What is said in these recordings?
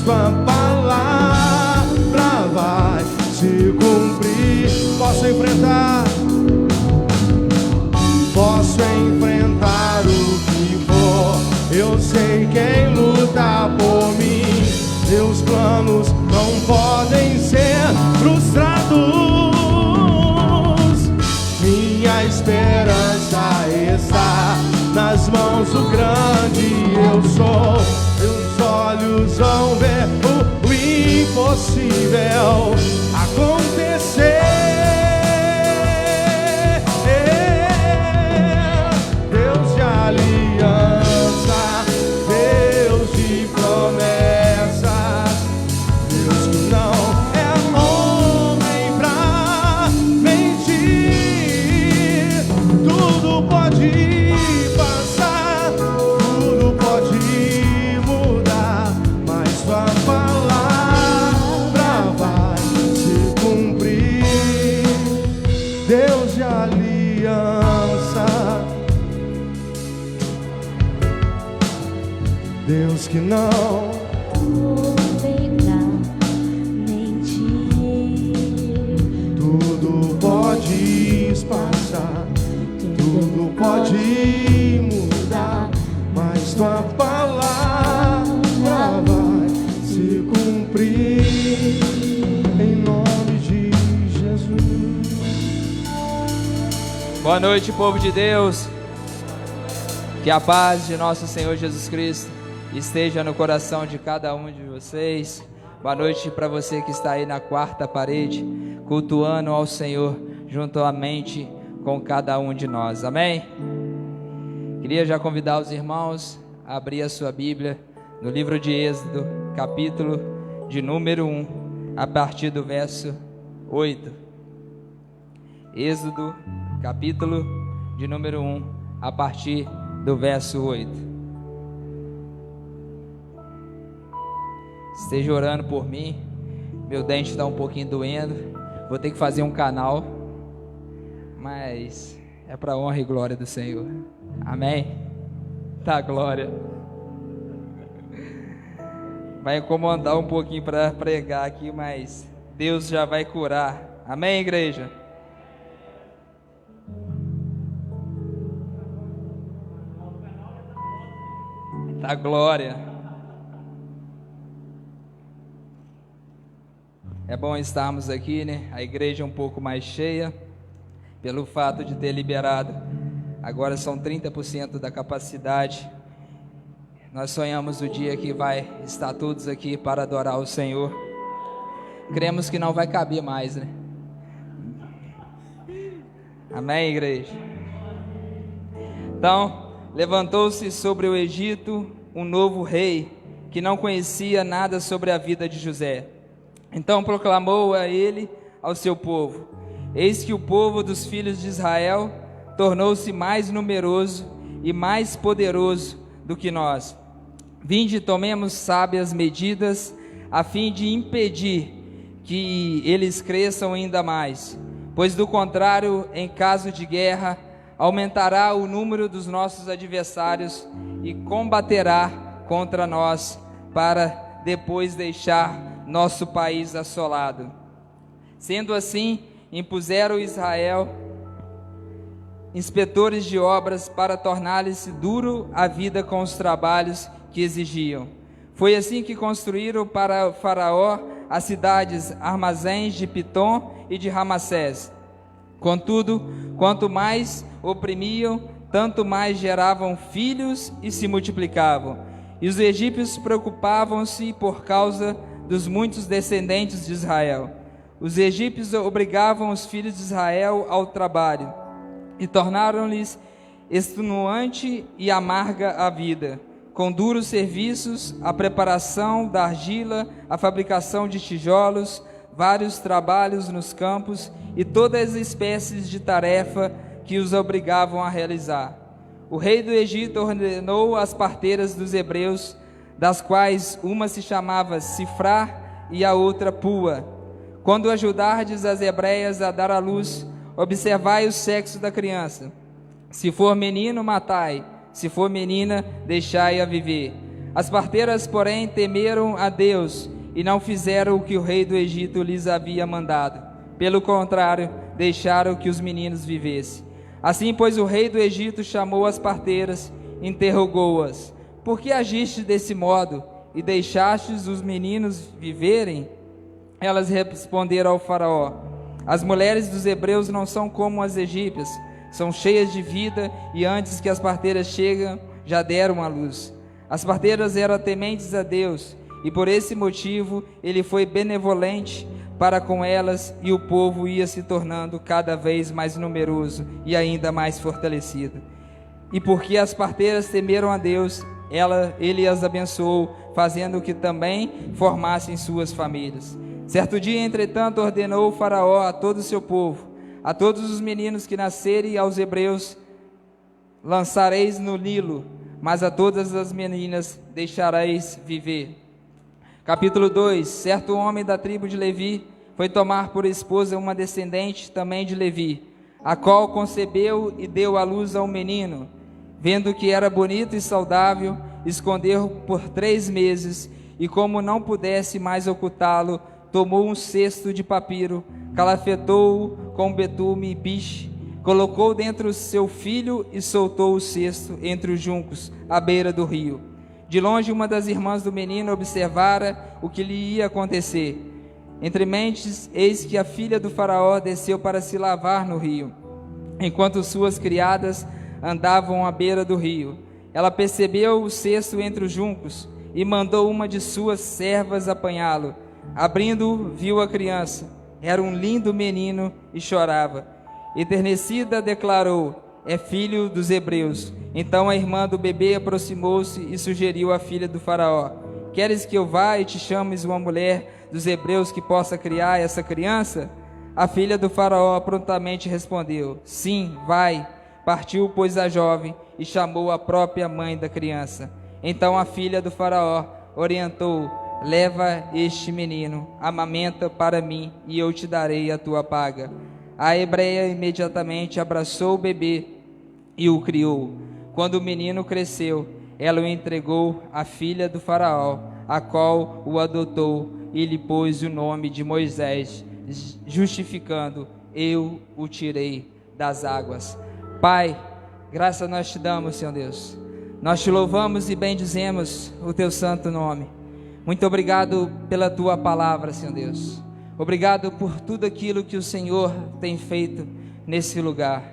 tua palavra vai se cumprir. Posso enfrentar o que for. Eu sei quem luta por mim. Meus planos não podem ser frustrados. Minha esperança está nas mãos do grande eu sou. Meus olhos vão ver o impossível acontecer. Deus de aliança, Deus de promessas, Deus que não é homem pra mentir. Tudo pode passar, tudo pode mudar, mas tua palavra vai se cumprir. Deus de aliança, Deus que não vem pra mentir. tudo pode passar, tudo pode mudar, mas tua palavra vai se cumprir. Em nome de Jesus. Boa noite, povo de Deus. Que a paz de nosso Senhor Jesus Cristo esteja no coração de cada um de vocês. Boa noite para você que está aí na quarta parede, cultuando ao Senhor juntamente com cada um de nós. Amém? Queria já convidar os irmãos a abrir a sua Bíblia no livro de Êxodo, capítulo de número 1, a partir do verso 8. Êxodo, capítulo de número 1, a partir do verso 8. Esteja orando por mim. Meu dente está um pouquinho doendo. Vou ter que fazer um canal, mas é para a honra e glória do Senhor. Amém? Tá, glória. Vai incomodar um pouquinho para pregar aqui, mas Deus já vai curar. Amém, igreja? Tá, glória. É bom estarmos aqui, né? A igreja é um pouco mais cheia, pelo fato de ter liberado. Agora são 30% da capacidade. Nós sonhamos o dia que vai estar todos aqui para adorar o Senhor. Cremos que não vai caber mais, né? Amém, igreja? Então, levantou-se sobre o Egito um novo rei, que não conhecia nada sobre a vida de José. Então proclamou a ele, ao seu povo: eis que o povo dos filhos de Israel tornou-se mais numeroso e mais poderoso do que nós. Vinde, tomemos sábias medidas, a fim de impedir que eles cresçam ainda mais, pois do contrário, em caso de guerra, aumentará o número dos nossos adversários e combaterá contra nós, para depois deixar nosso país assolado. Sendo assim, impuseram Israel inspetores de obras para tornar-lhes duro a vida com os trabalhos que exigiam. Foi assim que construíram para Faraó as cidades armazéns de Pitom e de Ramassés. Contudo, quanto mais oprimiam, tanto mais geravam filhos e se multiplicavam. E os egípcios preocupavam-se por causa dos muitos descendentes de Israel. Os egípcios obrigavam os filhos de Israel ao trabalho e tornaram-lhes extenuante e amarga a vida, com duros serviços, a preparação da argila, a fabricação de tijolos, vários trabalhos nos campos e todas as espécies de tarefa que os obrigavam a realizar. O rei do Egito ordenou as parteiras dos hebreus, das quais uma se chamava Sifrá e a outra Pua: quando ajudardes as hebreias a dar à luz, observai o sexo da criança. Se for menino, matai; se for menina, deixai-a viver. As parteiras, porém, temeram a Deus e não fizeram o que o rei do Egito lhes havia mandado. Pelo contrário, deixaram que os meninos vivessem. Assim, pois, o rei do Egito chamou as parteiras, interrogou-as: por que agiste desse modo e deixastes os meninos viverem? Elas responderam ao faraó: as mulheres dos hebreus não são como as egípcias, são cheias de vida e antes que as parteiras cheguem, já deram à luz. As parteiras eram tementes a Deus e por esse motivo ele foi benevolente para com elas e o povo ia se tornando cada vez mais numeroso e ainda mais fortalecido. E porque as parteiras temeram a Deus, ele as abençoou, fazendo que também formassem suas famílias. Certo dia, entretanto, ordenou o faraó a todo o seu povo: a todos os meninos que nascerem aos hebreus lançareis no Nilo, mas a todas as meninas deixareis viver. Capítulo 2. Certo homem da tribo de Levi foi tomar por esposa uma descendente também de Levi, a qual concebeu e deu à luz a um menino. Vendo que era bonito e saudável, escondeu por 3 meses, e como não pudesse mais ocultá-lo, tomou um cesto de papiro, calafetou-o com betume e piche, colocou dentro seu filho e soltou o cesto entre os juncos, à beira do rio. De longe, uma das irmãs do menino observara o que lhe ia acontecer. Entre mentes, eis que a filha do faraó desceu para se lavar no rio, enquanto suas criadas andavam à beira do rio. Ela percebeu o cesto entre os juncos e mandou uma de suas servas apanhá-lo. Abrindo-o, viu a criança. Era um lindo menino e chorava. Enternecida, declarou: é filho dos hebreus. Então a irmã do bebê aproximou-se e sugeriu à filha do faraó: queres que eu vá e te chames uma mulher dos hebreus que possa criar essa criança? A filha do faraó prontamente respondeu: sim, vai. Partiu, pois, a jovem e chamou a própria mãe da criança. Então a filha do faraó orientou: leva este menino, amamenta para mim e eu te darei a tua paga. A hebreia imediatamente abraçou o bebê e o criou. Quando o menino cresceu, ela o entregou à filha do faraó, a qual o adotou e lhe pôs o nome de Moisés, justificando: eu o tirei das águas. Pai, graça nós te damos, Senhor Deus. Nós te louvamos e bendizemos o teu santo nome. Muito obrigado pela tua palavra, Senhor Deus. Obrigado por tudo aquilo que o Senhor tem feito nesse lugar.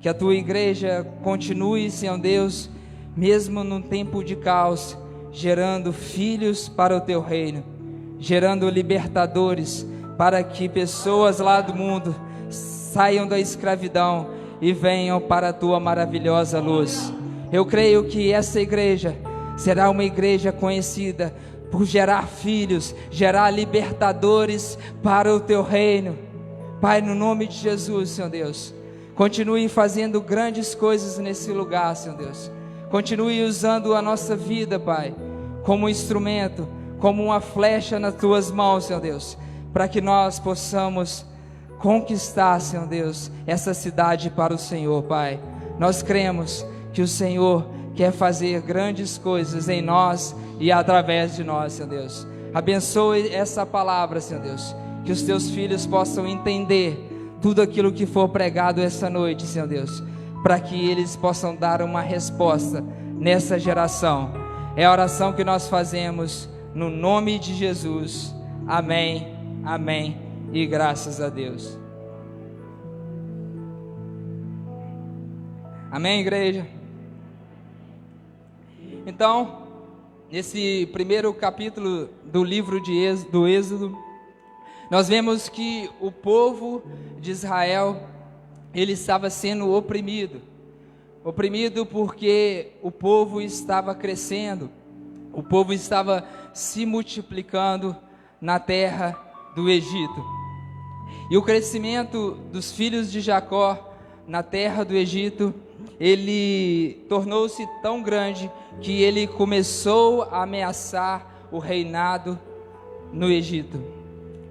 Que a tua igreja continue, Senhor Deus, mesmo num tempo de caos, gerando filhos para o teu reino, gerando libertadores para que pessoas lá do mundo saiam da escravidão e venham para a tua maravilhosa luz. Eu creio que essa igreja será uma igreja conhecida por gerar filhos, gerar libertadores para o teu reino. Pai, no nome de Jesus, Senhor Deus, continue fazendo grandes coisas nesse lugar, Senhor Deus. Continue usando a nossa vida, Pai, como um instrumento, como uma flecha nas tuas mãos, Senhor Deus, para que nós possamos conquistar, Senhor Deus, essa cidade para o Senhor, Pai. Nós cremos que o Senhor quer fazer grandes coisas em nós e através de nós, Senhor Deus. Abençoe essa palavra, Senhor Deus, que os teus filhos possam entender tudo aquilo que for pregado essa noite, Senhor Deus, para que eles possam dar uma resposta nessa geração. É a oração que nós fazemos no nome de Jesus. Amém, amém e graças a Deus. Amém, igreja? Então, nesse primeiro capítulo do livro do Êxodo, nós vemos que o povo de Israel, ele estava sendo oprimido porque o povo estava crescendo, o povo estava se multiplicando na terra do Egito. E o crescimento dos filhos de Jacó na terra do Egito, ele tornou-se tão grande que ele começou a ameaçar o reinado no Egito.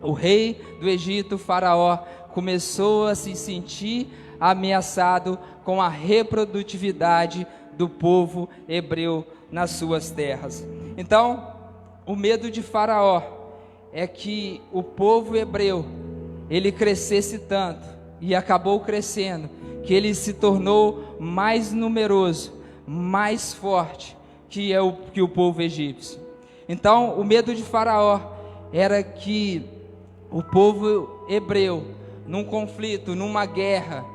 O rei do Egito, Faraó, começou a se sentir ameaçado com a reprodutividade do povo hebreu nas suas terras. Então, o medo de Faraó é que o povo hebreu, ele crescesse tanto, e acabou crescendo, que ele se tornou mais numeroso, mais forte que o povo egípcio. Então, o medo de Faraó era que o povo hebreu, num conflito, numa guerra,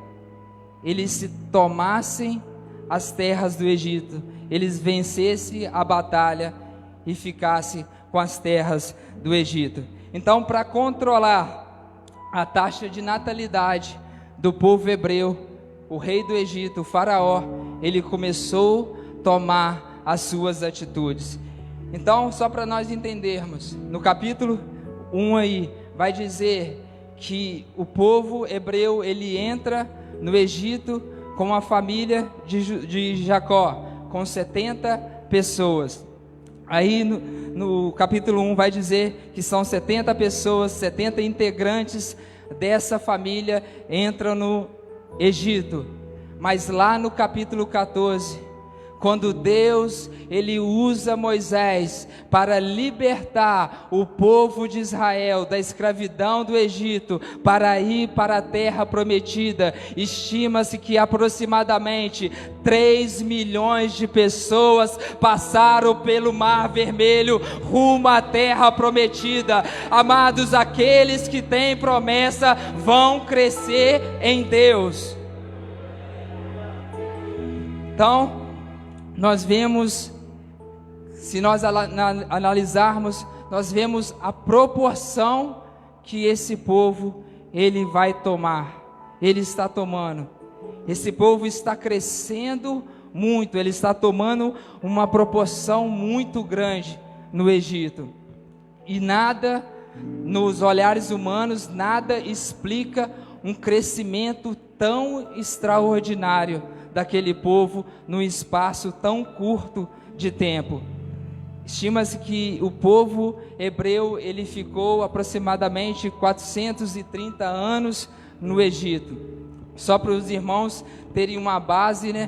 eles se tomassem as terras do Egito, eles vencessem a batalha e ficassem com as terras do Egito. Então, para controlar a taxa de natalidade do povo hebreu, o rei do Egito, o Faraó, ele começou a tomar as suas atitudes. Então, só para nós entendermos, no capítulo 1 aí, vai dizer que o povo hebreu, ele entra no Egito com a família de Jacó, com 70 pessoas. Aí no capítulo 1 vai dizer que são 70 pessoas, 70 integrantes dessa família entram no Egito. Mas lá no capítulo 14, quando Deus, ele usa Moisés para libertar o povo de Israel da escravidão do Egito, para ir para a terra prometida, estima-se que aproximadamente 3 milhões de pessoas passaram pelo Mar Vermelho, rumo à terra prometida. Amados, aqueles que têm promessa vão crescer em Deus. Então, nós vemos, se nós analisarmos, nós vemos a proporção que esse povo, ele vai tomar, ele está tomando. Esse povo está crescendo muito, ele está tomando uma proporção muito grande no Egito. E nada, nos olhares humanos, nada explica um crescimento tão extraordinário daquele povo num espaço tão curto de tempo. Estima-se que o povo hebreu, ele ficou aproximadamente 430 anos no Egito. Só para os irmãos terem uma base, né,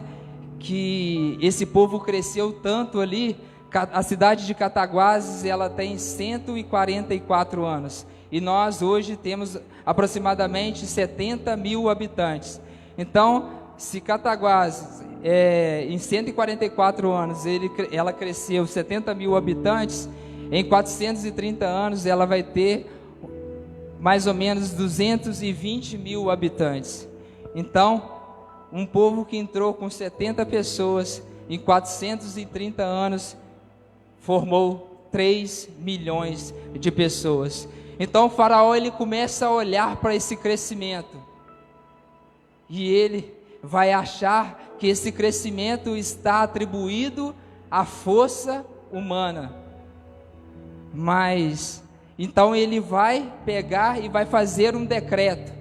que esse povo cresceu tanto ali. A cidade de Cataguases, ela tem 144 anos. E nós hoje temos aproximadamente 70 mil habitantes. Então, se Cataguases, em 144 anos, ela cresceu 70 mil habitantes, em 430 anos ela vai ter mais ou menos 220 mil habitantes. Então, um povo que entrou com 70 pessoas, em 430 anos, formou 3 milhões de pessoas. Então, o Faraó, ele começa a olhar para esse crescimento, e ele vai achar que esse crescimento está atribuído à força humana. Mas, então ele vai pegar e vai fazer um decreto.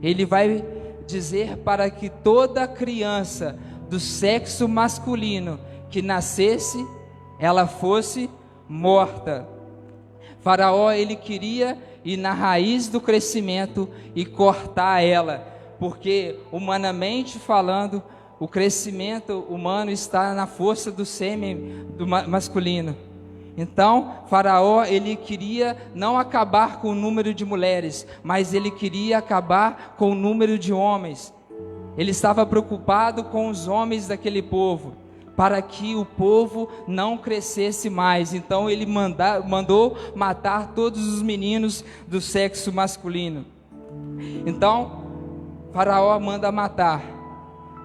Ele vai dizer para que toda criança do sexo masculino que nascesse, ela fosse morta. Faraó, ele queria ir na raiz do crescimento e cortar ela, porque humanamente falando, o crescimento humano está na força do sêmen do masculino. Então, Faraó, ele queria não acabar com o número de mulheres, mas ele queria acabar com o número de homens. Ele estava preocupado com os homens daquele povo, para que o povo não crescesse mais. Então ele mandou matar todos os meninos do sexo masculino. Então, Faraó manda matar,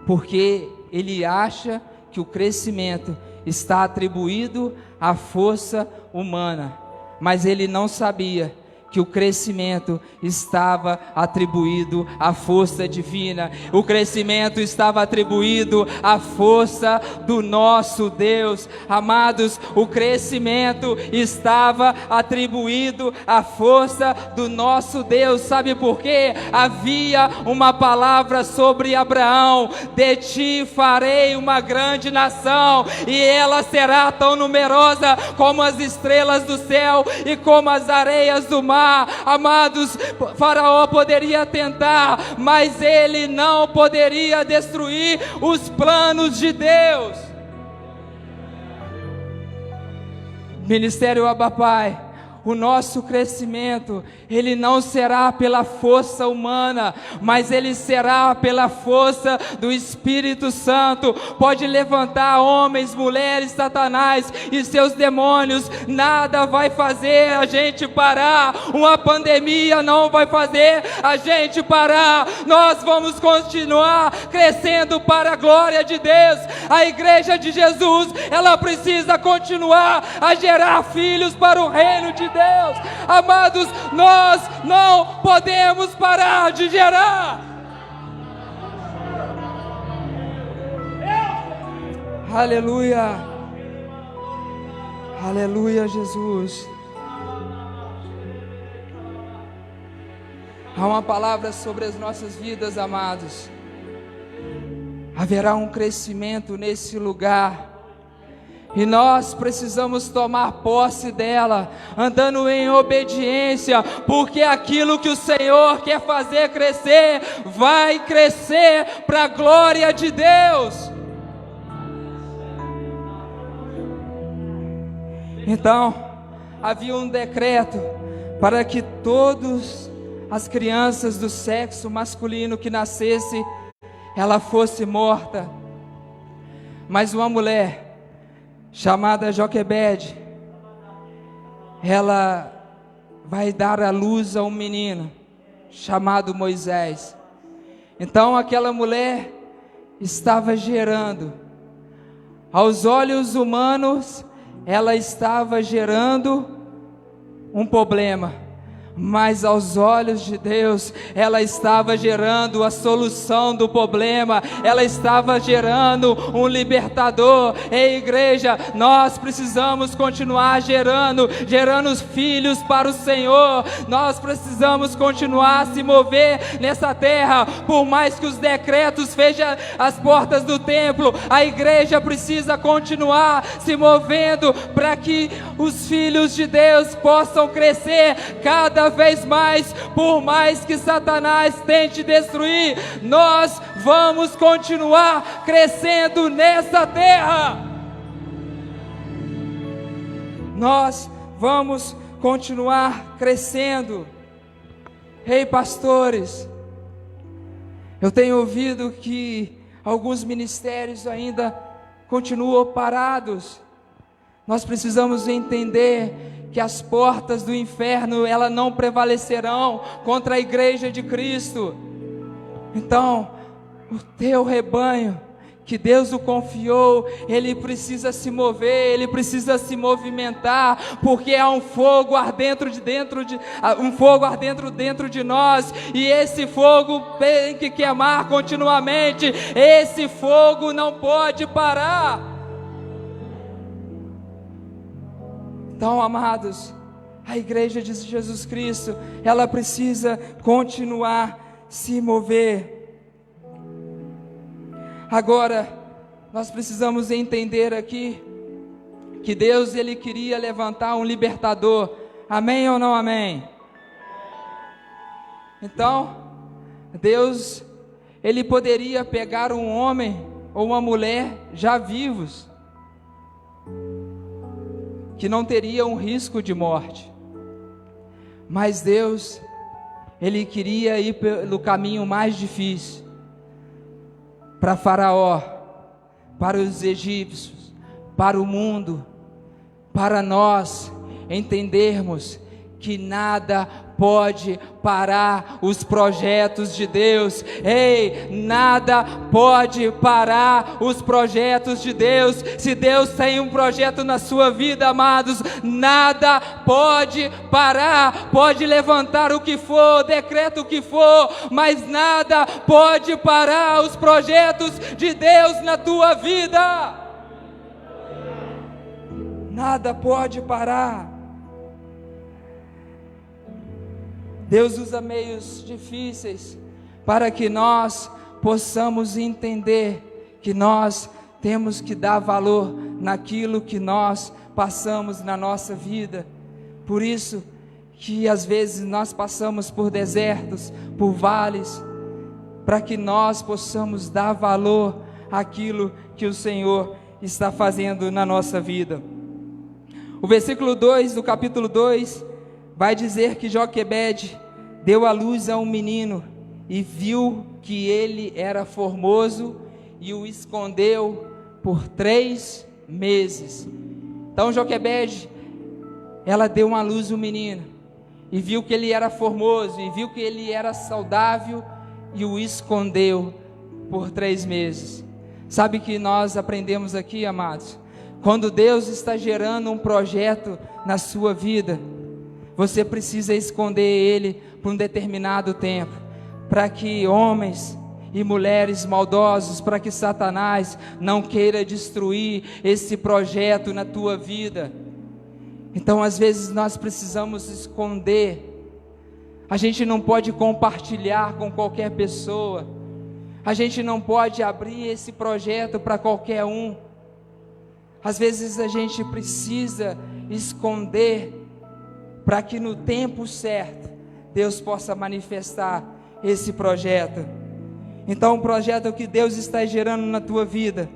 porque ele acha que o crescimento está atribuído à força humana, mas ele não sabia que o crescimento estava atribuído à força divina. O crescimento estava atribuído à força do nosso Deus. Amados, o crescimento estava atribuído à força do nosso Deus. Sabe por quê? Havia uma palavra sobre Abraão: de ti farei uma grande nação, e ela será tão numerosa como as estrelas do céu e como as areias do mar. continuar. Amados, Faraó poderia tentar, mas ele não poderia destruir os planos de Deus. Ministério Abba Pai, o nosso crescimento, ele não será pela força humana, mas ele será pela força do Espírito Santo. Pode levantar homens, mulheres, Satanás e seus demônios, nada vai fazer a gente parar. Uma pandemia não vai fazer a gente parar. Nós vamos continuar crescendo para a glória de Deus. A igreja de Jesus, ela precisa continuar a gerar filhos para o reino de Deus. Amados, nós não podemos parar de gerar. Aleluia. Aleluia, Jesus. Há uma palavra sobre as nossas vidas, amados. Haverá um crescimento nesse lugar. E nós precisamos tomar posse dela, andando em obediência, porque aquilo que o Senhor quer fazer crescer, vai crescer para a glória de Deus. Então, havia um decreto para que todas as crianças do sexo masculino que nascesse, ela fosse morta. Mas uma mulher chamada Joquebede, ela vai dar à luz a um menino chamado Moisés. Então aquela mulher estava gerando. Aos olhos humanos, ela estava gerando um problema, mas aos olhos de Deus, ela estava gerando a solução do problema, ela estava gerando um libertador. Ei, igreja, nós precisamos continuar gerando filhos para o Senhor. Nós precisamos continuar a se mover nessa terra, por mais que os decretos fecham as portas do templo, a igreja precisa continuar se movendo para que os filhos de Deus possam crescer cada vez mais. Por mais que Satanás tente destruir, nós vamos continuar crescendo nessa terra. Nós vamos continuar crescendo. Ei, pastores, eu tenho ouvido que alguns ministérios ainda continuam parados. Nós precisamos entender que as portas do inferno, elas não prevalecerão contra a igreja de Cristo. Então, o teu rebanho, que Deus o confiou, ele precisa se mover, ele precisa se movimentar, porque há um fogo ardendo dentro de nós, e esse fogo tem que queimar continuamente. Esse fogo não pode parar. Então, amados, a igreja de Jesus Cristo, ela precisa continuar se mover. Agora, nós precisamos entender aqui que Deus, ele queria levantar um libertador. Amém ou não amém? Então, Deus, ele poderia pegar um homem ou uma mulher já vivos, que não teria um risco de morte. Mas Deus, ele queria ir pelo caminho mais difícil, para Faraó, para os egípcios, para o mundo, para nós entendermos que nada pode parar os projetos de Deus. Ei, nada pode parar os projetos de Deus. Se Deus tem um projeto na sua vida, amados, nada pode parar. Pode levantar o que for, decreta o que for, mas nada pode parar os projetos de Deus na tua vida. Nada pode parar. Deus usa meios difíceis para que nós possamos entender que nós temos que dar valor naquilo que nós passamos na nossa vida. Por isso que às vezes nós passamos por desertos, por vales, para que nós possamos dar valor àquilo que o Senhor está fazendo na nossa vida. O versículo 2 do capítulo 2 vai dizer que Joquebede deu à luz a um menino e viu que ele era formoso e o escondeu por 3 meses. Então Joquebede, ela deu à luz um menino e viu que ele era formoso e viu que ele era saudável e o escondeu por 3 meses. Sabe que nós aprendemos aqui, amados? Quando Deus está gerando um projeto na sua vida, você precisa esconder ele por um determinado tempo, para que homens e mulheres maldosos, para que Satanás não queira destruir esse projeto na tua vida. Então às vezes nós precisamos esconder. A gente não pode compartilhar com qualquer pessoa, a gente não pode abrir esse projeto para qualquer um. Às vezes a gente precisa esconder, para que no tempo certo Deus possa manifestar esse projeto. Então o projeto que Deus está gerando na tua vida,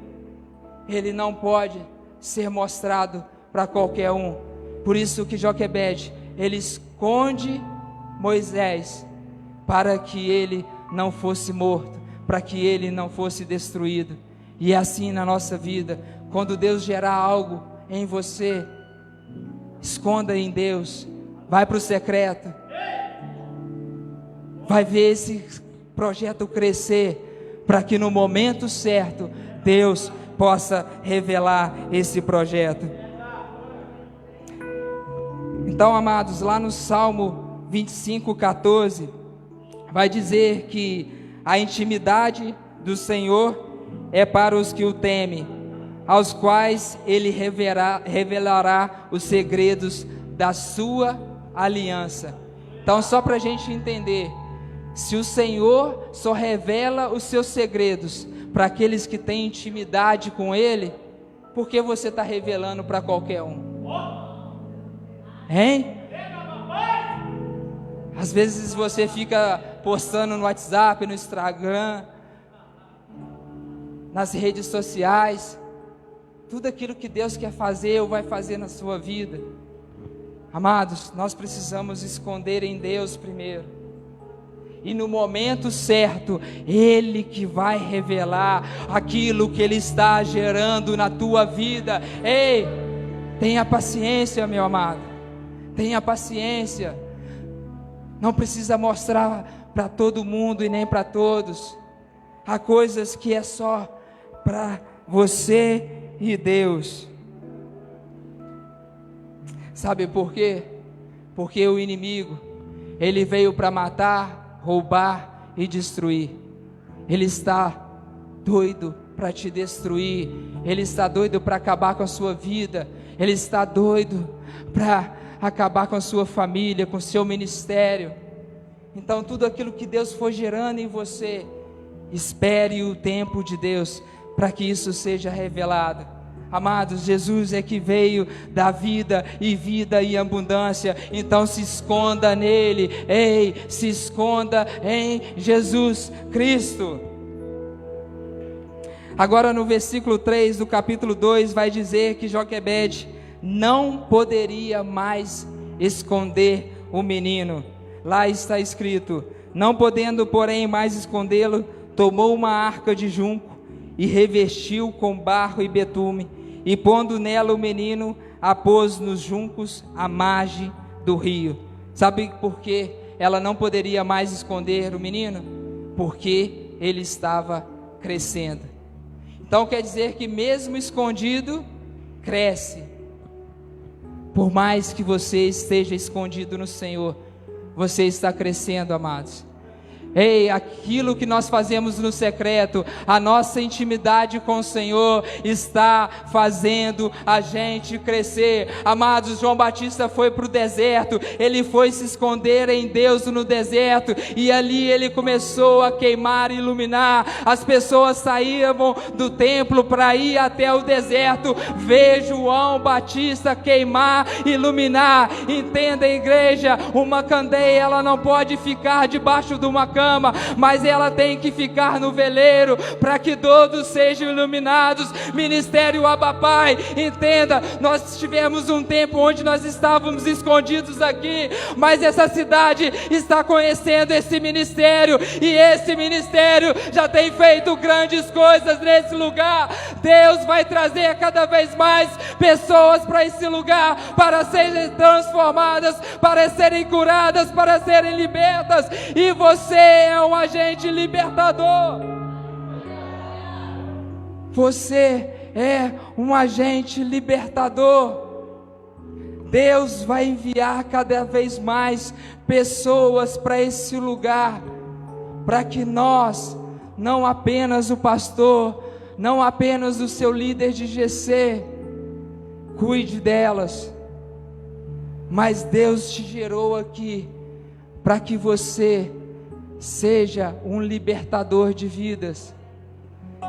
ele não pode ser mostrado para qualquer um. Por isso que Joquebede, ele esconde Moisés, para que ele não fosse morto, para que ele não fosse destruído. E assim na nossa vida, quando Deus gerar algo em você, esconda em Deus, vai para o secreto, vai ver esse projeto crescer, para que no momento certo, Deus possa revelar esse projeto. Então, amados, lá no Salmo 25:14, vai dizer que a intimidade do Senhor é para os que o temem, aos quais Ele revelará os segredos da sua aliança. Então, só para a gente entender, se o Senhor só revela os seus segredos para aqueles que têm intimidade com Ele, por que você está revelando para qualquer um? Hein? Às vezes você fica postando no WhatsApp, no Instagram, nas redes sociais, tudo aquilo que Deus quer fazer ou vai fazer na sua vida. Amados, nós precisamos esconder em Deus primeiro, e no momento certo, Ele que vai revelar aquilo que Ele está gerando na tua vida. Ei, tenha paciência, meu amado, tenha paciência. Não precisa mostrar para todo mundo e nem para todos. Há coisas que é só para você e Deus. Sabe por quê? Porque o inimigo, ele veio para matar, roubar e destruir. Ele está doido para te destruir. Ele está doido para acabar com a sua vida. Ele está doido para acabar com a sua família, com o seu ministério. Então tudo aquilo que Deus for gerando em você, espere o tempo de Deus para que isso seja revelado. Amados, Jesus é que veio dar vida e abundância. Então se esconda nele. Ei, se esconda em Jesus Cristo. Agora no versículo 3 do capítulo 2 vai dizer que Joquebede não poderia mais esconder o menino. Lá está escrito: não podendo porém mais escondê-lo, tomou uma arca de junco e revestiu com barro e betume, e pondo nela o menino, a pôs nos juncos à margem do rio. Sabe por que ela não poderia mais esconder o menino? Porque ele estava crescendo. Então quer dizer que mesmo escondido, cresce. Por mais que você esteja escondido no Senhor, você está crescendo, amados. Ei, aquilo que nós fazemos no secreto, a nossa intimidade com o Senhor está fazendo a gente crescer. Amados, João Batista foi para o deserto, ele foi se esconder em Deus no deserto, e ali ele começou a queimar e iluminar. As pessoas saíam do templo para ir até o deserto, ver João Batista queimar e iluminar. Entenda, igreja, uma candeia, ela não pode ficar debaixo de uma cama, mas ela tem que ficar no veleiro, para que todos sejam iluminados. Ministério Abba Pai, entenda, nós tivemos um tempo onde nós estávamos escondidos aqui, mas essa cidade está conhecendo esse ministério, e esse ministério já tem feito grandes coisas nesse lugar. Deus vai trazer cada vez mais pessoas para esse lugar, para serem transformadas, para serem curadas, para serem libertas, e você é um agente libertador. Você é um agente libertador. Deus vai enviar cada vez mais pessoas para esse lugar, para que nós, não apenas o pastor, não apenas o seu líder de GC, cuide delas, mas Deus te gerou aqui para que você seja um libertador de vidas,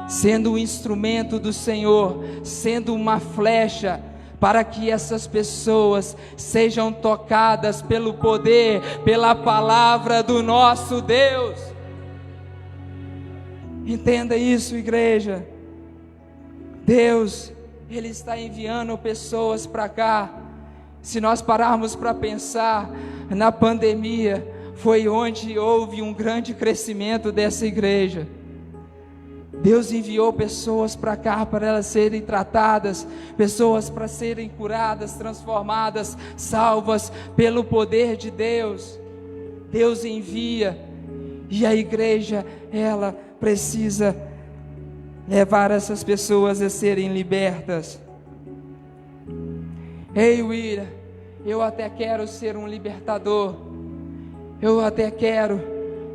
sendo um instrumento do Senhor, sendo uma flecha, para que essas pessoas sejam tocadas pelo poder, pela palavra do nosso Deus. Entenda isso, igreja. Deus, Ele está enviando pessoas para cá. Se nós pararmos para pensar, na pandemia foi onde houve um grande crescimento dessa igreja. Deus enviou pessoas para cá para elas serem tratadas, pessoas para serem curadas, transformadas, salvas pelo poder de Deus. Deus envia, e a igreja, ela precisa levar essas pessoas a serem libertas. Ei, William, eu até quero ser um libertador, eu até quero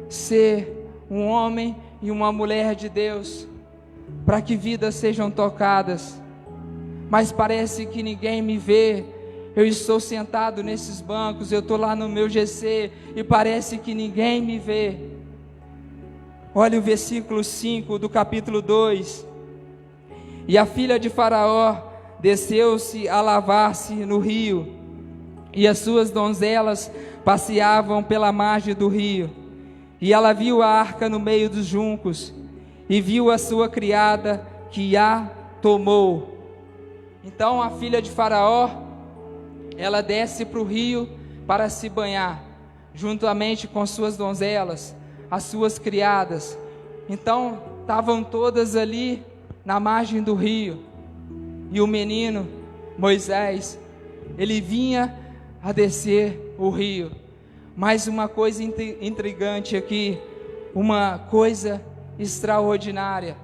ser um homem e uma mulher de Deus, para que vidas sejam tocadas, mas parece que ninguém me vê. Eu estou sentado nesses bancos, eu estou lá no meu GC, e parece que ninguém me vê. Olha o versículo 5 do capítulo 2. E a filha de Faraó desceu-se a lavar-se no rio, e as suas donzelas passeavam pela margem do rio. E ela viu a arca no meio dos juncos, e viu a sua criada, que a tomou. Então a filha de Faraó, ela desce para o rio para se banhar, juntamente com suas donzelas, as suas criadas. Então estavam todas ali na margem do rio, e o menino Moisés, ele vinha a descer o rio. Mas uma coisa intrigante aqui, uma coisa extraordinária: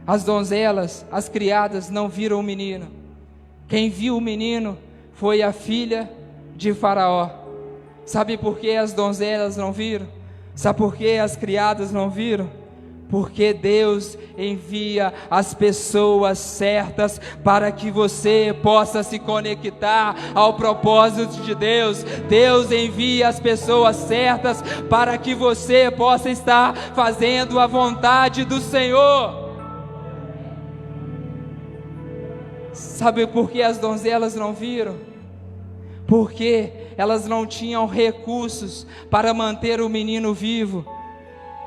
as donzelas, as criadas não viram o menino. Quem viu o menino foi a filha de Faraó. Sabe por que as donzelas não viram? Sabe por que as criadas não viram? Porque Deus envia as pessoas certas para que você possa se conectar ao propósito de Deus. Deus envia as pessoas certas para que você possa estar fazendo a vontade do Senhor. Sabe por que as donzelas não viram? Porque elas não tinham recursos para manter o menino vivo.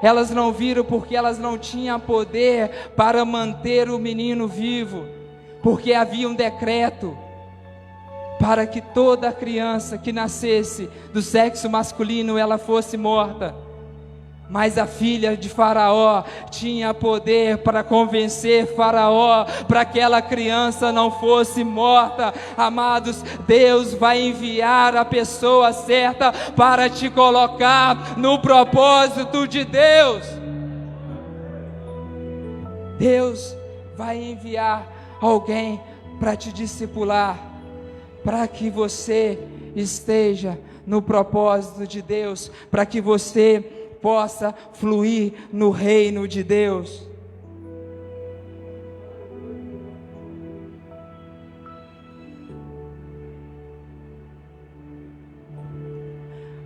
Elas não viram porque elas não tinham poder para manter o menino vivo, porque havia um decreto para que toda criança que nascesse do sexo masculino, ela fosse morta. Mas a filha de Faraó tinha poder para convencer Faraó para que aquela criança não fosse morta. Amados, Deus vai enviar a pessoa certa para te colocar no propósito de Deus. Deus vai enviar alguém para te discipular, para que você esteja no propósito de Deus, para que você possa fluir no reino de Deus.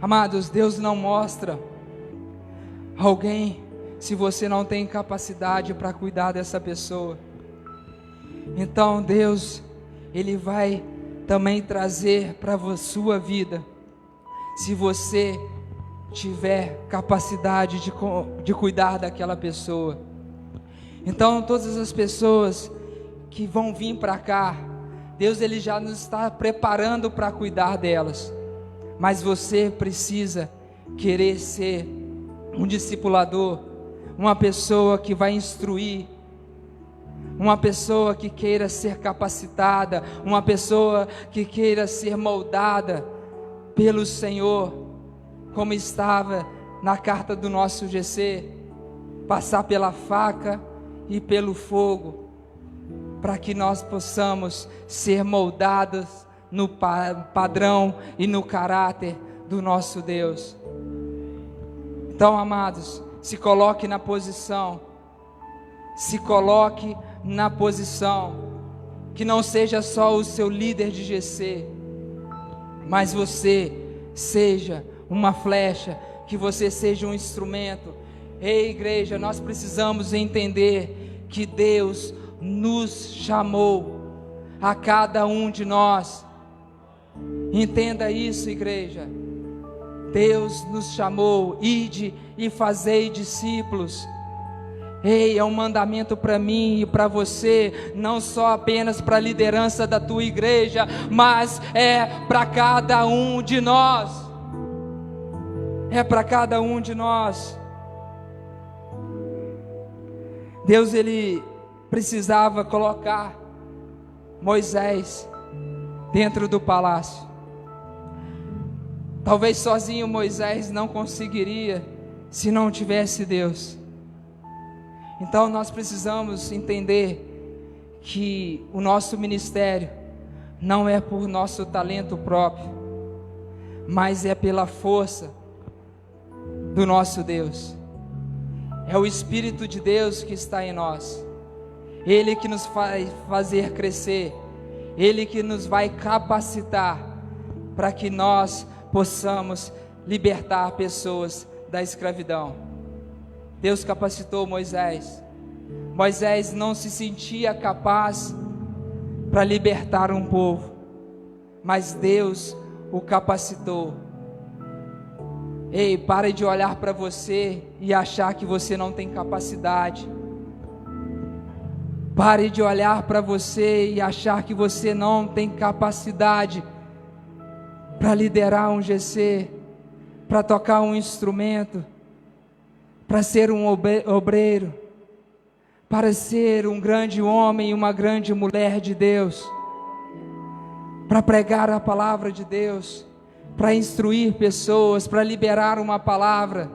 Amados, Deus não mostra alguém se você não tem capacidade para cuidar dessa pessoa. Então Deus, Ele vai também trazer para a sua vida, se você tiver capacidade de cuidar daquela pessoa. Então todas as pessoas que vão vir para cá, Deus Ele já nos está preparando para cuidar delas. Mas você precisa querer ser um discipulador, uma pessoa que vai instruir, uma pessoa que queira ser capacitada, uma pessoa que queira ser moldada pelo Senhor, como estava na carta do nosso GC, passar pela faca e pelo fogo, para que nós possamos ser moldados no padrão e no caráter do nosso Deus. Então, amados, se coloque na posição, que não seja só o seu líder de GC, mas você seja uma flecha, que você seja um instrumento. Ei, igreja, nós precisamos entender que Deus nos chamou, a cada um de nós. Entenda isso, igreja. Deus nos chamou, ide e fazei discípulos. Ei, é um mandamento para mim e para você, não só apenas para a liderança da tua igreja, mas é para cada um de nós. É para cada um de nós. Deus, Ele precisava colocar Moisés dentro do palácio. Talvez sozinho Moisés não conseguiria, se não tivesse Deus. Então nós precisamos entender que o nosso ministério não é por nosso talento próprio, mas é pela força do nosso Deus. É o Espírito de Deus que está em nós. Ele que nos faz fazer crescer, Ele que nos vai capacitar para que nós possamos libertar pessoas da escravidão. Deus capacitou Moisés. Moisés não se sentia capaz para libertar um povo, mas Deus o capacitou. Ei, pare de olhar para você e achar que você não tem capacidade. Pare de olhar para você e achar que você não tem capacidade para liderar um GC, para tocar um instrumento, para ser um obreiro, para ser um grande homem e uma grande mulher de Deus, para pregar a palavra de Deus, para instruir pessoas, para liberar uma palavra.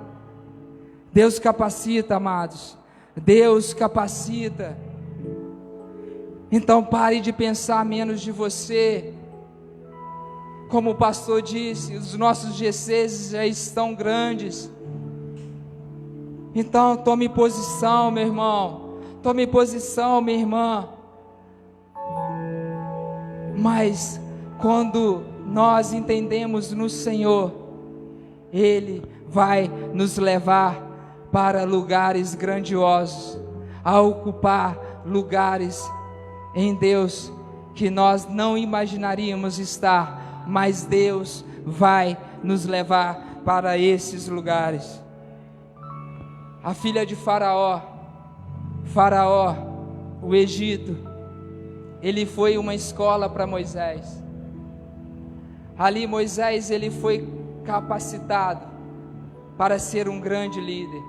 Deus capacita, amados. Deus capacita. Então pare de pensar menos de você. Como o pastor disse, os nossos GCs já estão grandes. Então tome posição, meu irmão. Tome posição, minha irmã. Mas quando nós entendemos no Senhor, Ele vai nos levar para lugares grandiosos, a ocupar lugares em Deus que nós não imaginaríamos estar, mas Deus vai nos levar para esses lugares. A filha de Faraó, o Egito, ele foi uma escola para Moisés. Ali Moisés, ele foi capacitado para ser um grande líder.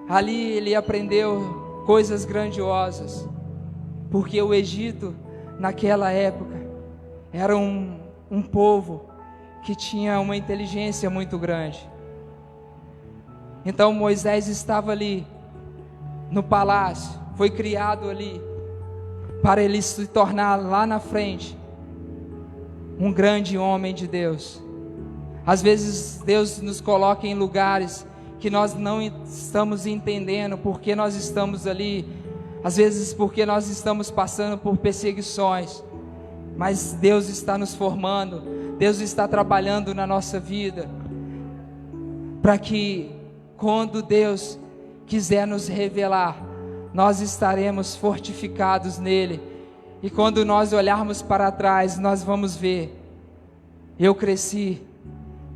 Ali ele aprendeu coisas grandiosas, porque o Egito, naquela época, era um povo que tinha uma inteligência muito grande. Então Moisés estava ali no palácio, foi criado ali para ele se tornar lá na frente um grande homem de Deus. Às vezes Deus nos coloca em lugares que nós não estamos entendendo porque nós estamos ali, às vezes porque nós estamos passando por perseguições, mas Deus está nos formando, Deus está trabalhando na nossa vida, para que quando Deus quiser nos revelar, nós estaremos fortificados nele, e quando nós olharmos para trás, nós vamos ver: eu cresci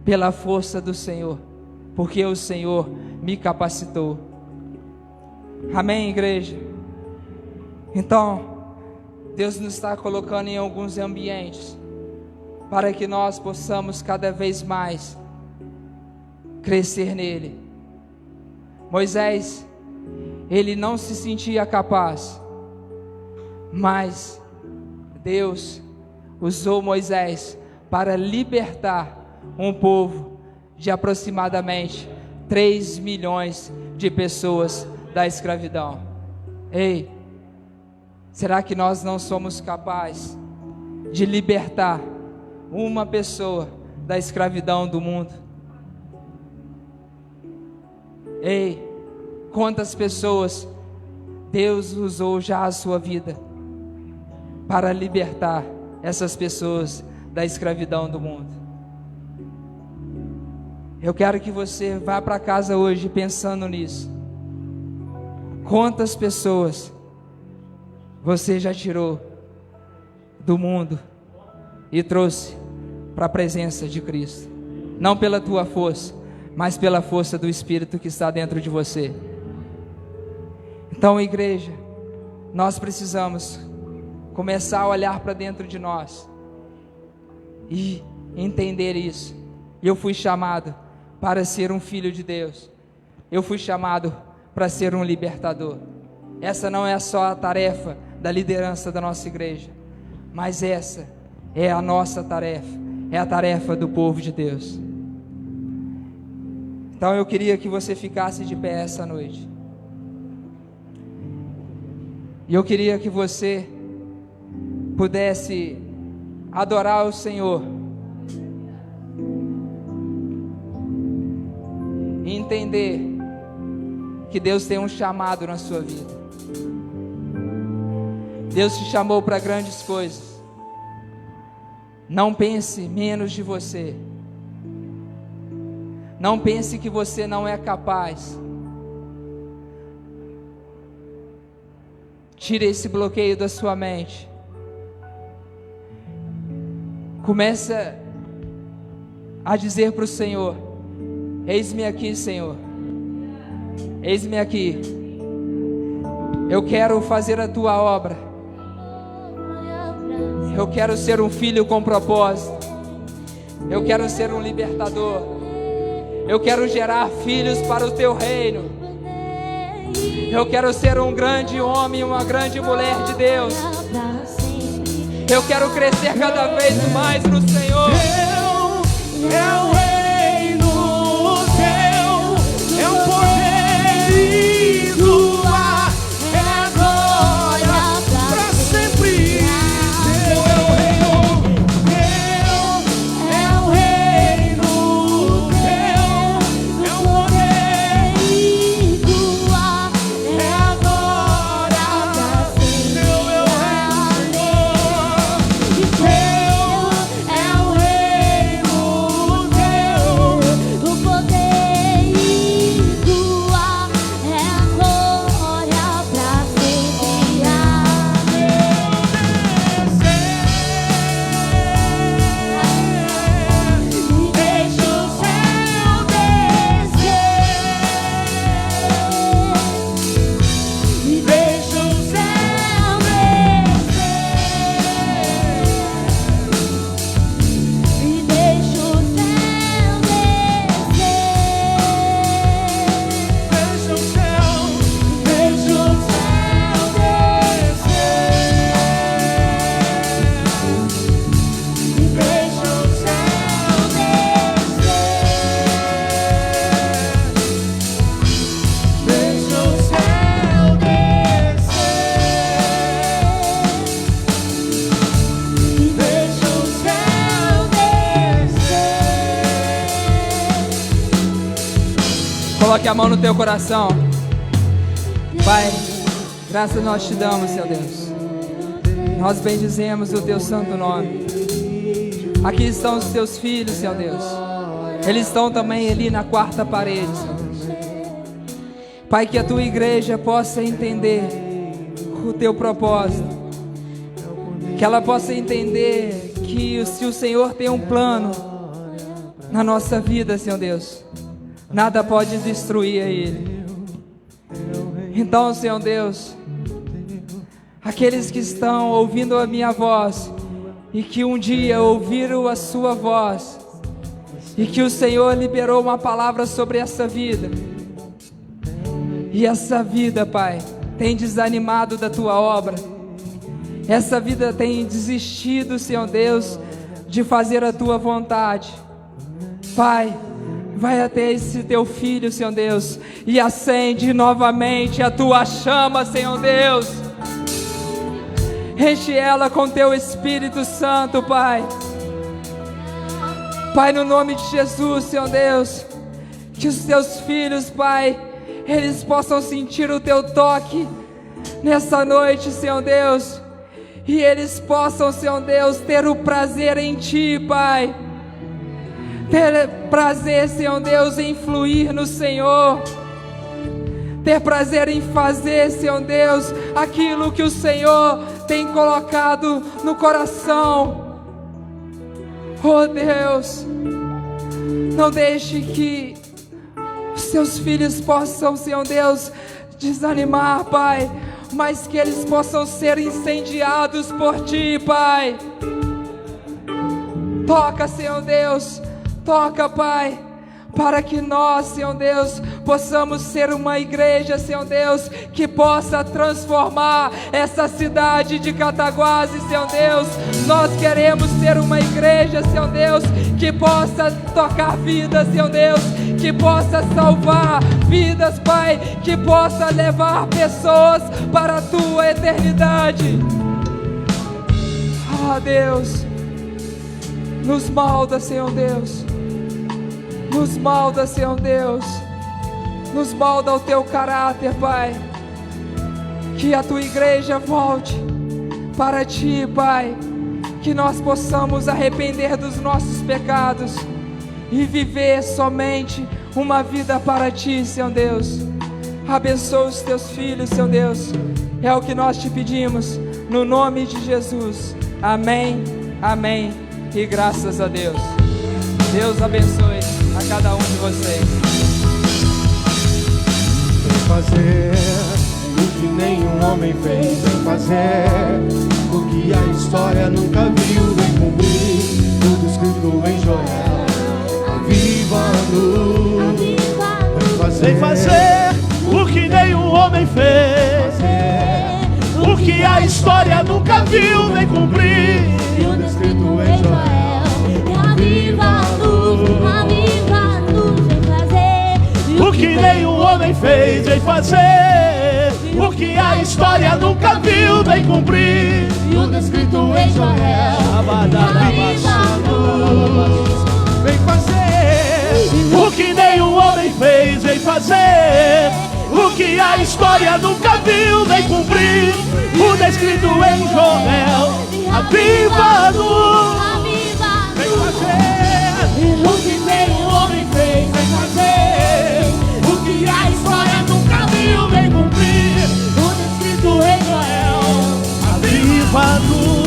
pela força do Senhor, porque o Senhor me capacitou. Amém, igreja? Então, Deus nos está colocando em alguns ambientes, para que nós possamos cada vez mais crescer nele. Moisés, ele não se sentia capaz, mas Deus usou Moisés para libertar um povo de aproximadamente 3 milhões de pessoas da escravidão. Ei, será que nós não somos capazes de libertar uma pessoa da escravidão do mundo? Ei, quantas pessoas Deus usou já a sua vida para libertar essas pessoas da escravidão do mundo? Eu quero que você vá para casa hoje pensando nisso. Quantas pessoas você já tirou do mundo e trouxe para a presença de Cristo? Não pela tua força, mas pela força do Espírito que está dentro de você. Então, igreja, nós precisamos começar a olhar para dentro de nós e entender isso. Eu fui chamado para ser um filho de Deus. Eu fui chamado para ser um libertador. Essa não é só a tarefa da liderança da nossa igreja, mas essa é a nossa tarefa, é a tarefa do povo de Deus. Então eu queria que você ficasse de pé essa noite, e eu queria que você pudesse adorar o Senhor e entender que Deus tem um chamado na sua vida. Deus te chamou para grandes coisas. Não pense menos de você. Não pense que você não é capaz. Tire esse bloqueio da sua mente. Começa a dizer para o Senhor: eis-me aqui, Senhor. Eis-me aqui. Eu quero fazer a tua obra. Eu quero ser um filho com propósito. Eu quero ser um libertador. Eu quero gerar filhos para o teu reino. Eu quero ser um grande homem, uma grande mulher de Deus. Eu quero crescer cada vez mais no Senhor. Teu é o reino, teu é o poder e tua é a glória para sempre. Teu é o reino, teu é o reino, teu é o poder e tua é a glória. Teu é o reino, teu é o reino, teu Coloque a mão no teu coração. Pai, graças nós te damos, Senhor Deus. Nós bendizemos o teu santo nome. Aqui estão os teus filhos, Senhor Deus. Eles estão também ali na quarta parede, Senhor Deus. Pai, que a tua igreja possa entender o teu propósito. Que ela possa entender que se o Senhor tem um plano na nossa vida, Senhor Deus, nada pode destruir Ele. Então, Senhor Deus, aqueles que estão ouvindo a minha voz e que um dia ouviram a sua voz e que o Senhor liberou uma palavra sobre essa vida, e essa vida, Pai, tem desanimado da tua obra, essa vida tem desistido, Senhor Deus, de fazer a tua vontade. Pai, vai até esse teu filho, Senhor Deus, e acende novamente a tua chama, Senhor Deus. Enche ela com teu Espírito Santo, Pai. Pai, no nome de Jesus, Senhor Deus, que os teus filhos, Pai, eles possam sentir o teu toque nessa noite, Senhor Deus, e eles possam, Senhor Deus, ter o prazer em Ti, Pai. Ter prazer, Senhor Deus, em fluir no Senhor. Ter prazer em fazer, Senhor Deus, aquilo que o Senhor tem colocado no coração. Oh Deus, não deixe que os seus filhos possam, Senhor Deus, desanimar, Pai, mas que eles possam ser incendiados por Ti, Pai. Toca, Senhor Deus, toca, Pai, para que nós, Senhor Deus, possamos ser uma igreja, Senhor Deus, que possa transformar essa cidade de Cataguases, Senhor Deus. Nós queremos ser uma igreja, Senhor Deus, que possa tocar vidas, Senhor Deus, que possa salvar vidas, Pai, que possa levar pessoas para a Tua eternidade. Ah, Deus, nos molda, Senhor Deus. Nos molda, Senhor Deus. Nos molda o Teu caráter, Pai. Que a Tua igreja volte para Ti, Pai. Que nós possamos arrepender dos nossos pecados e viver somente uma vida para Ti, Senhor Deus. Abençoa os Teus filhos, Senhor Deus. É o que nós Te pedimos, no nome de Jesus. Amém, amém e graças a Deus. Deus abençoe a cada um de vocês. Vem fazer o que nenhum homem fez. Vem fazer o que a história nunca viu. Vem cumprir tudo escrito em Joel. Aviva-nos. Vem fazer o que nenhum homem fez. O que a história nunca viu. Vem cumprir tudo escrito em Joel. o que nenhum homem fez. Vem fazer o que a história nunca viu. Vem cumprir Tudo escrito em Joel. Vem fazer o que nenhum homem fez. Vem fazer o que a história nunca viu. Vem cumprir o descrito em Joel. Aviva-nos. Vem fazer o que nenhum homem fez. Vem fazer o que a história nunca viu. Vem cumprir o descrito em Joel. Aviva-nos.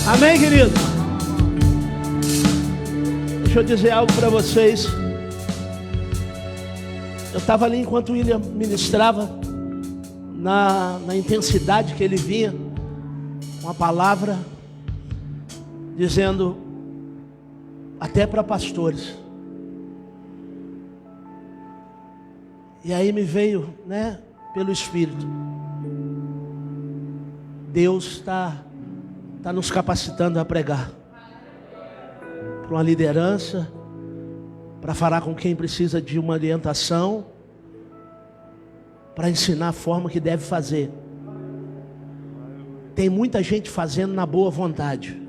Amém, querido? Deixa eu dizer algo para vocês. Eu estava ali enquanto o William ministrava, na intensidade que ele vinha, com a palavra, dizendo até para pastores. E aí me veio, pelo Espírito, Deus está nos capacitando a pregar para uma liderança, para falar com quem precisa de uma orientação, para ensinar a forma que deve fazer. Tem muita gente fazendo na boa vontade.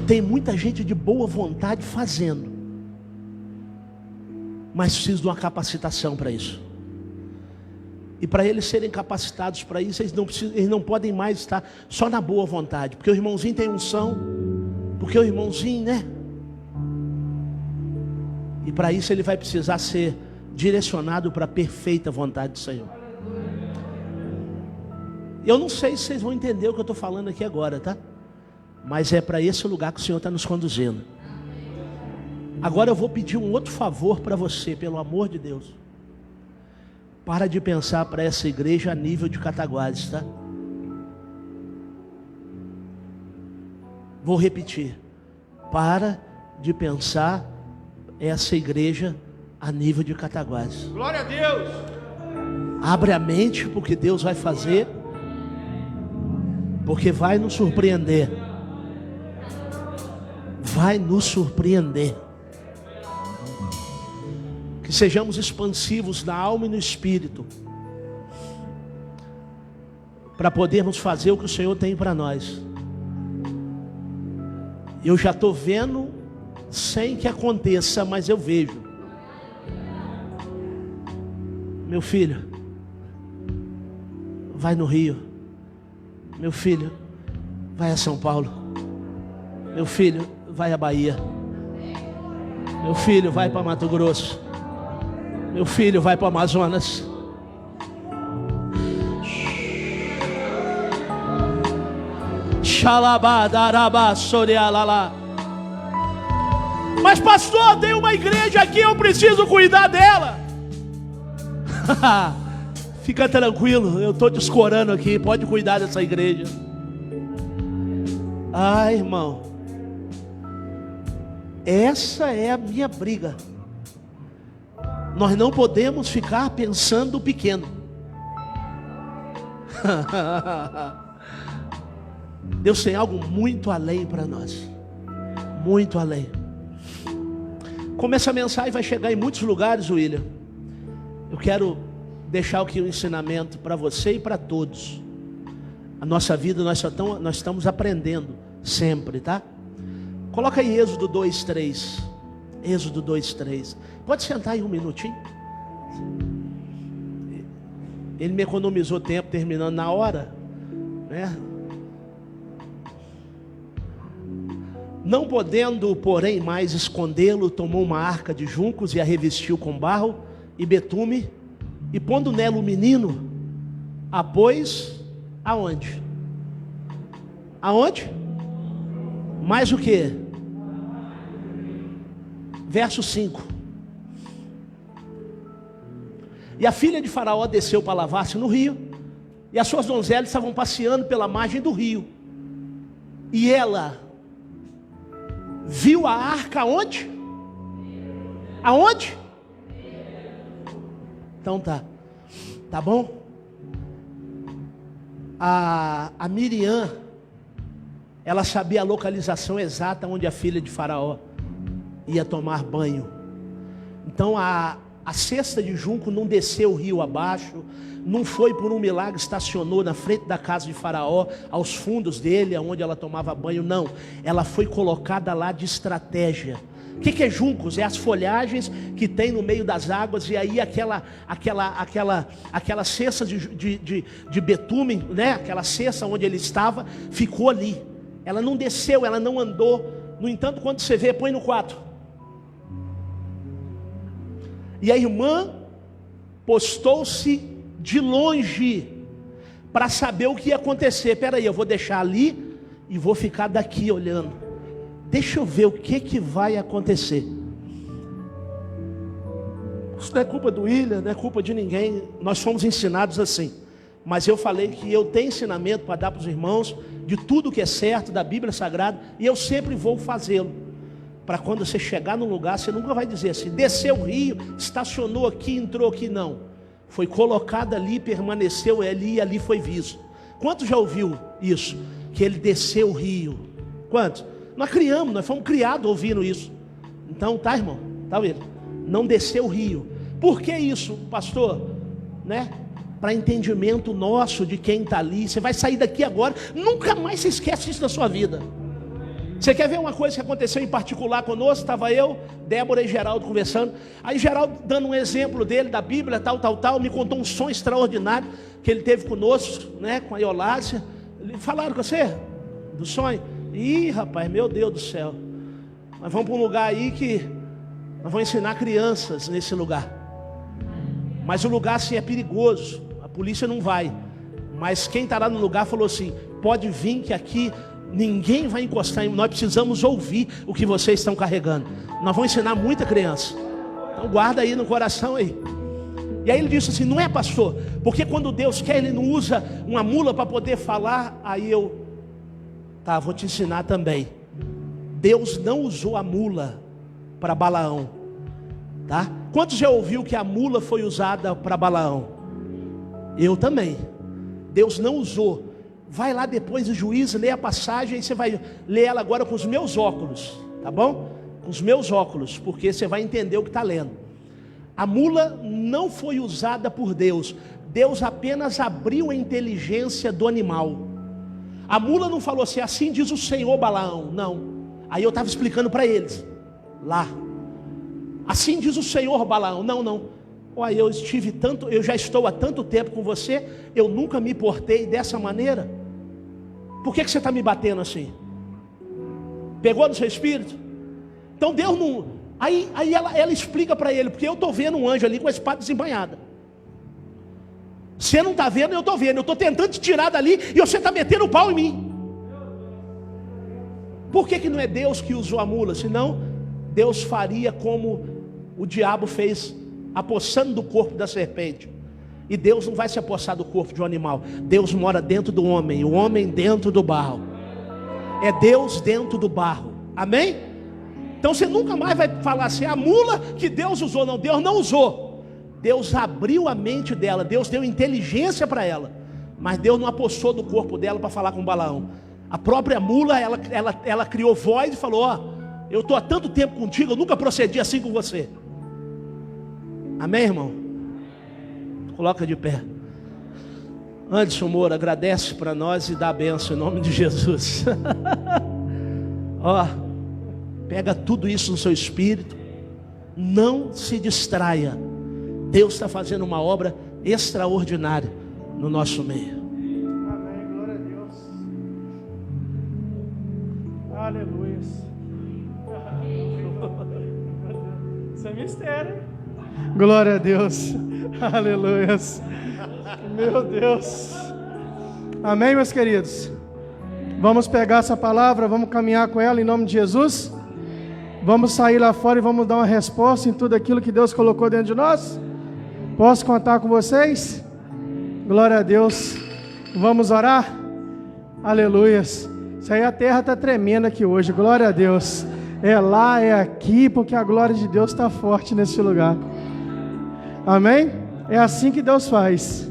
Tem muita gente de boa vontade fazendo, mas precisa de uma capacitação para isso. E para eles serem capacitados para isso, eles não podem mais estar só na boa vontade, porque o irmãozinho tem unção, porque o irmãozinho, né? E para isso ele vai precisar ser direcionado para a perfeita vontade do Senhor. Eu não sei se vocês vão entender o que eu estou falando aqui agora, tá? Mas é para esse lugar que o Senhor está nos conduzindo. Agora eu vou pedir um outro favor para você, pelo amor de Deus. Para de pensar para essa igreja a nível de Cataguases, tá? Vou repetir. Para de pensar essa igreja a nível de Cataguases. Glória a Deus. Abre a mente porque Deus vai fazer, porque vai nos surpreender. Vai nos surpreender. Que sejamos expansivos na alma e no espírito, para podermos fazer o que o Senhor tem para nós. Eu já estou vendo, sem que aconteça, mas eu vejo. Meu filho, vai no Rio. Meu filho, vai a São Paulo. Meu filho, vai à Bahia. Meu filho, vai para Mato Grosso. Meu filho, vai para o Amazonas. Mas pastor, tem uma igreja aqui, eu preciso cuidar dela. Fica tranquilo, eu estou descorando aqui, pode cuidar dessa igreja. Ai, irmão, essa é a minha briga. Nós não podemos ficar pensando pequeno. Deus tem algo muito além para nós. Muito além. Como essa mensagem vai chegar em muitos lugares, William, eu quero deixar aqui um ensinamento para você e para todos. A nossa vida, nós estamos aprendendo sempre, tá? Coloca aí Êxodo 2:3. Êxodo 2:3. Pode sentar aí um minutinho. Ele me economizou tempo terminando na hora, né? Não podendo, porém, mais escondê-lo, tomou uma arca de juncos e a revestiu com barro e betume, e pondo nela o menino, a pôs aonde? Aonde? Mais o que? Verso 5. E a filha de Faraó desceu para lavar-se no rio, e as suas donzelas estavam passeando pela margem do rio, e ela viu a arca aonde? Aonde? Então tá bom? A Miriam, ela sabia a localização exata onde a filha de Faraó ia tomar banho. Então a cesta de junco não desceu o rio abaixo, não foi por um milagre, estacionou na frente da casa de Faraó, aos fundos dele, onde ela tomava banho, não. Ela foi colocada lá de estratégia. O que é juncos? É as folhagens que tem no meio das águas, e aí aquela cesta de betume, né? Aquela cesta onde ele estava, ficou ali. Ela não desceu, ela não andou. No entanto, quando você vê, põe no 4. E a irmã postou-se de longe para saber o que ia acontecer. Espera aí, eu vou deixar ali e vou ficar daqui olhando. Deixa eu ver o que vai acontecer. Isso não é culpa do William, não é culpa de ninguém. Nós fomos ensinados assim. Mas eu falei que eu tenho ensinamento para dar para os irmãos de tudo que é certo da Bíblia Sagrada, e eu sempre vou fazê-lo. Para quando você chegar num lugar, você nunca vai dizer assim: desceu o rio, estacionou aqui, entrou aqui. Não, foi colocado ali, permaneceu ali, e ali foi visto. Quantos já ouviu isso? Que ele desceu o rio? Quantos? Nós criamos, nós fomos criados ouvindo isso. Então tá, irmão, tá vendo? Não desceu o rio. Por que isso, pastor? Né? Para entendimento nosso de quem está ali. Você vai sair daqui agora, nunca mais se esquece isso da sua vida. Você quer ver uma coisa que aconteceu em particular conosco? Estava eu, Débora e Geraldo conversando. Aí Geraldo dando um exemplo dele, da Bíblia, tal, me contou um sonho extraordinário que ele teve conosco, né, com a Iolácia. Falaram com você do sonho? Ih, rapaz, meu Deus do céu. Nós vamos para um lugar aí que nós vamos ensinar crianças nesse lugar. Mas o lugar assim é perigoso, a polícia não vai. Mas quem está lá no lugar falou assim: pode vir que aqui ninguém vai encostar, nós precisamos ouvir o que vocês estão carregando. Nós vamos ensinar muita criança. Então guarda aí no coração aí. E aí ele disse assim: não é, pastor, porque quando Deus quer, Ele não usa uma mula para poder falar. Aí eu, tá, vou te ensinar também. Deus não usou a mula para Balaão, tá? Quantos já ouviu que a mula foi usada para Balaão? Eu também. Deus não usou. Vai lá depois do Juízes, lê a passagem, aí você vai ler ela agora com os meus óculos, tá bom? Com os meus óculos, porque você vai entender o que está lendo. A mula não foi usada por Deus. Deus apenas abriu a inteligência do animal. A mula não falou assim: assim diz o Senhor, Balaão. Não. Aí eu estava explicando para eles lá. Assim diz o Senhor, Balaão. Não. Olha, eu já estou há tanto tempo com você, eu nunca me portei dessa maneira. Por que você está me batendo assim? Pegou no seu espírito? Então Deus não... Aí ela explica para ele, porque eu estou vendo um anjo ali com a espada desembainhada. Você não está vendo, eu estou vendo. Eu estou tentando te tirar dali e você está metendo o pau em mim. Por que não é Deus que usou a mula? Senão Deus faria como o diabo fez, apossando do corpo da serpente. E Deus não vai se apossar do corpo de um animal. Deus mora dentro do homem, o homem dentro do barro. É Deus dentro do barro. Amém? Então você nunca mais vai falar assim: a mula que Deus usou. Não, Deus não usou. Deus abriu a mente dela, Deus deu inteligência para ela, mas Deus não apossou do corpo dela para falar com Balaão. A própria mula, ela criou voz e falou: ó, eu estou há tanto tempo contigo, eu nunca procedi assim com você. Amém, irmão? Coloca de pé. Anderson Moura, agradece para nós e dá a benção em nome de Jesus. Ó, pega tudo isso no seu espírito. Não se distraia. Deus está fazendo uma obra extraordinária no nosso meio. Amém, glória a Deus. Aleluia. Isso é mistério. Glória a Deus. Aleluia. Meu Deus. Amém, meus queridos. Vamos pegar essa palavra, vamos caminhar com ela em nome de Jesus. Vamos sair lá fora e vamos dar uma resposta em tudo aquilo que Deus colocou dentro de nós. Posso contar com vocês? Glória a Deus. Vamos orar? Aleluias. Isso aí, a terra está tremendo aqui hoje. Glória a Deus. É lá, é aqui, porque a glória de Deus está forte nesse lugar. Amém? É assim que Deus faz.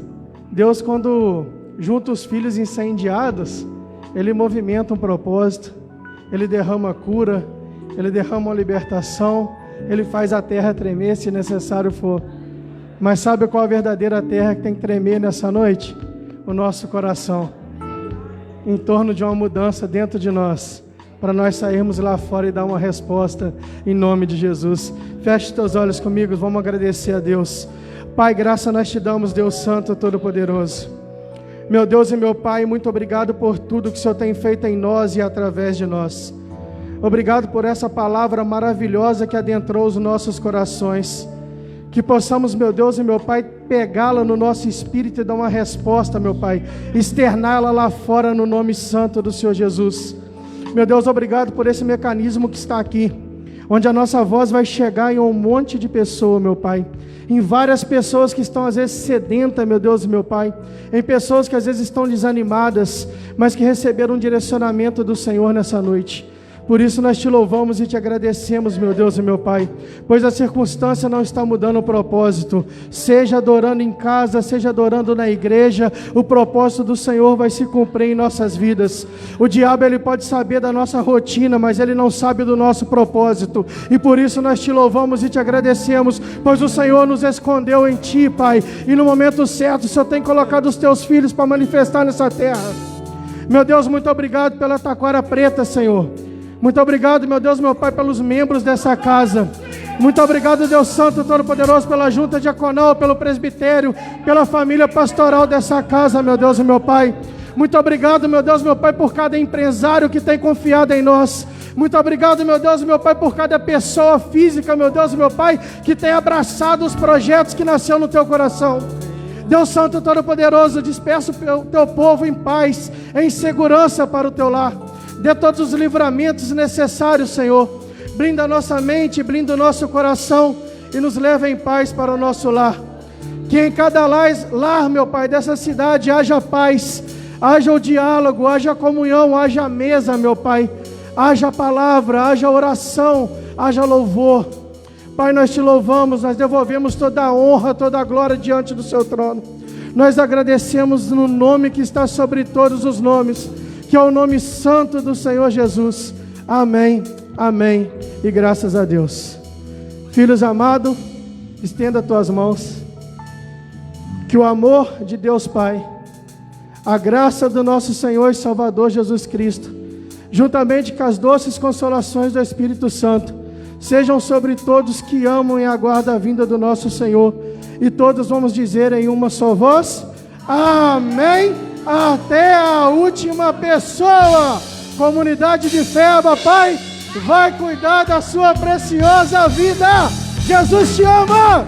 Deus, quando junta os filhos incendiados, Ele movimenta um propósito. Ele derrama cura. Ele derrama uma libertação. Ele faz a terra tremer se necessário for. Mas sabe qual a verdadeira terra que tem que tremer nessa noite? O nosso coração. Em torno de uma mudança dentro de nós. Para nós sairmos lá fora e dar uma resposta em nome de Jesus. Feche teus olhos comigo, vamos agradecer a Deus. Pai, graça nós te damos, Deus Santo, Todo-Poderoso. Meu Deus e meu Pai, muito obrigado por tudo que o Senhor tem feito em nós e através de nós. Obrigado por essa palavra maravilhosa que adentrou os nossos corações. Que possamos, meu Deus e meu Pai, pegá-la no nosso espírito e dar uma resposta, meu Pai. Externá-la lá fora no nome santo do Senhor Jesus. Meu Deus, obrigado por esse mecanismo que está aqui. Onde a nossa voz vai chegar em um monte de pessoas, meu Pai. Em várias pessoas que estão às vezes sedentas, meu Deus e meu Pai. Em pessoas que às vezes estão desanimadas, mas que receberam um direcionamento do Senhor nessa noite. Por isso nós te louvamos e te agradecemos, meu Deus e meu Pai, pois a circunstância não está mudando o propósito. Seja adorando em casa, seja adorando na igreja, o propósito do Senhor vai se cumprir em nossas vidas. O diabo, ele pode saber da nossa rotina, mas ele não sabe do nosso propósito. E por isso nós te louvamos e te agradecemos, pois o Senhor nos escondeu em ti, Pai, e no momento certo o Senhor tem colocado os teus filhos para manifestar nessa terra. Meu Deus, muito obrigado pela taquara preta, Senhor. Muito obrigado, meu Deus, meu Pai, pelos membros dessa casa. Muito obrigado, Deus Santo, Todo-Poderoso, pela junta diaconal, pelo presbitério, pela família pastoral dessa casa, meu Deus e meu Pai. Muito obrigado, meu Deus, meu Pai, por cada empresário que tem confiado em nós. Muito obrigado, meu Deus, meu Pai, por cada pessoa física, meu Deus, meu Pai, que tem abraçado os projetos que nasceu no teu coração. Deus Santo, Todo-Poderoso, dispersa o teu povo em paz, em segurança para o teu lar. Dê todos os livramentos necessários, Senhor. Blinda a nossa mente, blinda o nosso coração e nos leva em paz para o nosso lar. Que em cada lar, meu Pai, dessa cidade haja paz, haja o diálogo, haja comunhão, haja mesa, meu Pai. Haja palavra, haja oração, haja louvor. Pai, nós te louvamos, nós devolvemos toda a honra, toda a glória diante do seu trono. Nós agradecemos no nome que está sobre todos os nomes, que é o nome santo do Senhor Jesus. Amém, amém e graças a Deus. Filhos amados, estenda as tuas mãos. Que o amor de Deus Pai, a graça do nosso Senhor e Salvador Jesus Cristo, juntamente com as doces consolações do Espírito Santo, sejam sobre todos que amam e aguardam a vinda do nosso Senhor. E todos vamos dizer em uma só voz: amém, até a última pessoa. Comunidade de fé, Pai, vai cuidar da sua preciosa vida. Jesus te ama.